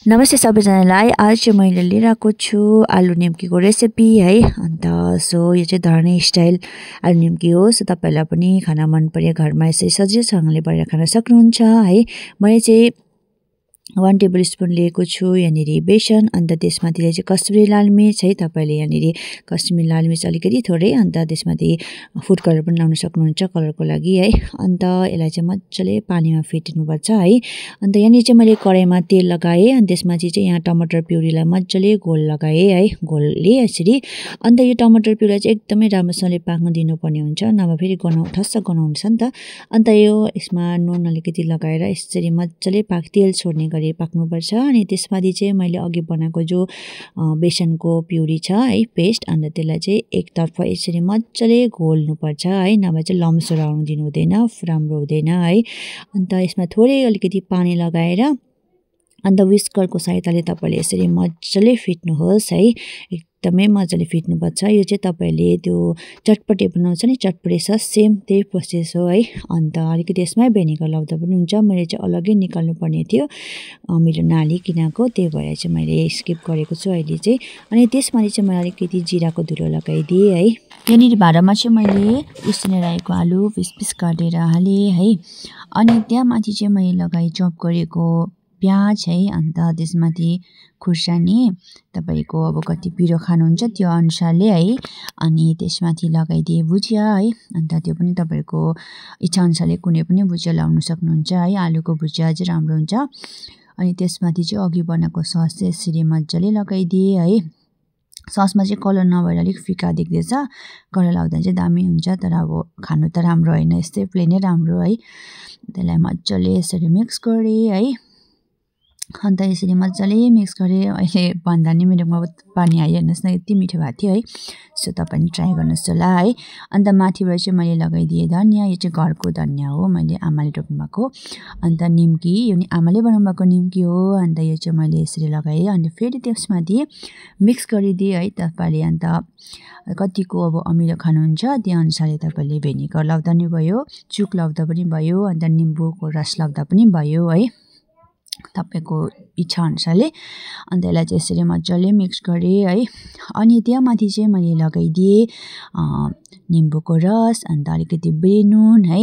नमस्ते सबैजनालाई। आज चाहिँ मैले लिएर आएको छु आलु निम्कीको रेसिपी है। अन्त सो यो चाहिँ धर्ने स्टाइल आलु निम्की हो। सो तपाईहरुलाई पनि खाना मन पर्यो घरमा यसरी सजिलोसँगले बनाएर खान सक्नुहुन्छ है। मैले चाहिँ 1 टेबलस्पुन लिएको छु यहाँनेरि बेसन। अन्त त्यसमाथि चाहिँ कस्तुरी लाल मिर्च है। तपाईले यहाँनेरि कस्तुरी लाल मिर्च अलिकति थोरै अन्त त्यसमाथि फुड कलर पनि लाउन सक्नुहुन्छ कलरको लागि है। अन्त यसलाई चाहिँ मज्जाले पानीमा फिट्नुपर्छ है। अन्त यहाँनेरि चाहिँ मैले कराईमा तेल लगाए अनि त्यसमाथि चाहिँ यहाँ टमाटर प्युरीलाई मज्जाले घोल लगाए है। घोलले यसरी अन्त यो टमाटर प्युरी चाहिँ एकदमै राम्रोसँगले पाक्न दिनुपर्ने हुन्छ, नभए फेरि ठस्स गनाउँछ नि त। अन्त यो यसमा नुन अलिकति लगाएर यसरी मज्जाले तेल छोड्ने गरी पाक्नुपर्छ। अनि त्यसमाथि चाहिँ मैले अघि बनाएको जो बेसनको प्युरी छ है पेस्ट, अन्त त्यसलाई चाहिँ एकतर्फ यसरी मज्जाले घोल्नुपर्छ है, नभए चाहिँ लम्स आउन दिनु हुँदैन, राम्रो हुँदैन है। अन्त यसमा थोरै अलिकति पानी लगाएर अन्त विस्करको सहायताले तपाईले यसरी मज्जाले फिट्नुहोस् है। एकदमै मज्जाले फिट्नुपर्छ। यो चाहिँ तपाईले त्यो चटपटे बनाउँछ नि, चटपटे सस सेम त्यही प्रोसेस हो है। अन्त अलिकति यसमै भिनेगर लाउँदा पनि हुन्छ। मैले चाहिँ अलग्गै निकाल्नु पर्ने थियो अमिलो नहालिकनको, त्यही भएर चाहिँ मैले स्किप गरेको छु अहिले चाहिँ। अनि त्यसमाथि चाहिँ मैले अलिकति जिराको धुलो लगाइदिएँ है। यहाँनिर भाँडामा चाहिँ मैले उसिनेर राखेको आलु पिस पिस काटेर हालेँ है। अनि त्यहाँ माथि चाहिँ मैले लगाएँ चप गरेको प्याज है। अन्त त्यसमाथि खुर्सानी तपाईको अब कति पिरो खानुहुन्छ त्यो अनुसारले है। अनि त्यसमाथि लगाइदिए भुजिया है। अन्त त्यो पनि तपाईको इच्छा अनुसारले कुनै पनि भुजिया लाउन सक्नुहुन्छ है। आलुको भुजिया चाहिँ राम्रो हुन्छ। अनि त्यसमाथि चाहिँ अघि बनाएको सस चाहिँ यसरी मज्जाले लगाइदिए है। ससमा चाहिँ कलर नभएर अलिक फिका देख्दैछ, कलर लाउँदा चाहिँ दामी हुन्छ, तर अब खानु त राम्रो होइन, यस्तै प्लेनै राम्रो है। त्यसलाई मज्जाले यसरी मिक्स गरेँ है। अन्त यसरी मज्जाले मिक्स गरेँ। अहिले भन्दा नि मेरोमा पानी आयो, हेर्नुहोस् न यति मिठो भएको थियो है। सो तपाईँ ट्राई गर्नुहोस् होला है। अन्त माथिबाट चाहिँ मैले लगाइदिएँ धनिया, यो चाहिँ घरको धनिया हो, मैले आमाले रोप्नु भएको। अन्त निम्की, यो नि आमाले बनाउनु भएको निम्की हो। अन्त यो चाहिँ मैले यसरी लगाएँ। अनि फेरि त्यसमाथि मिक्स गरिदिएँ है तपाईले। अन्त कतिको अब अमिलो खानुहुन्छ त्यो अनुसारले तपाईले भिनेगर लाउँदा नि भयो, चुक लाउँदा पनि भयो, अन्त निम्बुको रस लाउँदा पनि भयो है, तपाईको इच्छा अनुसारले। अन्त यसलाई चाहिँ यसरी मज्जाले मिक्स गरेँ है। अनि त्यहाँ माथि चाहिँ मैले लगाइदिएँ निम्बुको रस, अन्त अलिकति बिरे नुन है।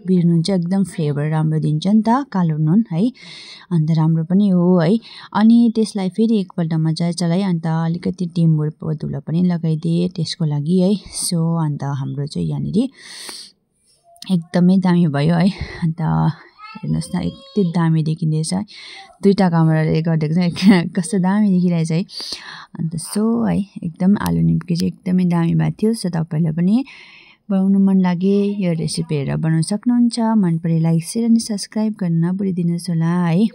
बिरे नुन चाहिँ एकदम फ्लेभर राम्रो दिन्छ नि त, कालो नुन है, अन्त राम्रो पनि हो है। अनि त्यसलाई फेरि एकपल्ट मजाले चलाएँ। अन्त अलिकति टिमुरको धुलो पनि लगाइदिएँ त्यसको लागि है। सो अन्त हाम्रो चाहिँ यहाँनिर एकदमै दामी भयो है। अन्त हेर्नुहोस् न यति दामी देखिँदैछ, दुईटा क्यामेराले गरेको चाहिँ कस्तो दामी देखिरहेछ है। अन्त सो है एकदम आलु निम्की चाहिँ एकदमै दामी भएको थियो। सो तपाईलाई पनि बनाउनु मन लागे यो रेसिपी हेरेर बनाउन सक्नुहुन्छ। मन परे लाइक शेयर अनि सब्स्क्राइब गर्न नबिर्दिनुहोस् होला है।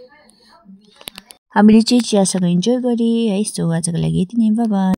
हामीले चाहिँ चियासँग इन्जोय गरेँ है। सो आजको लागि यति नै, बाइ बाइ।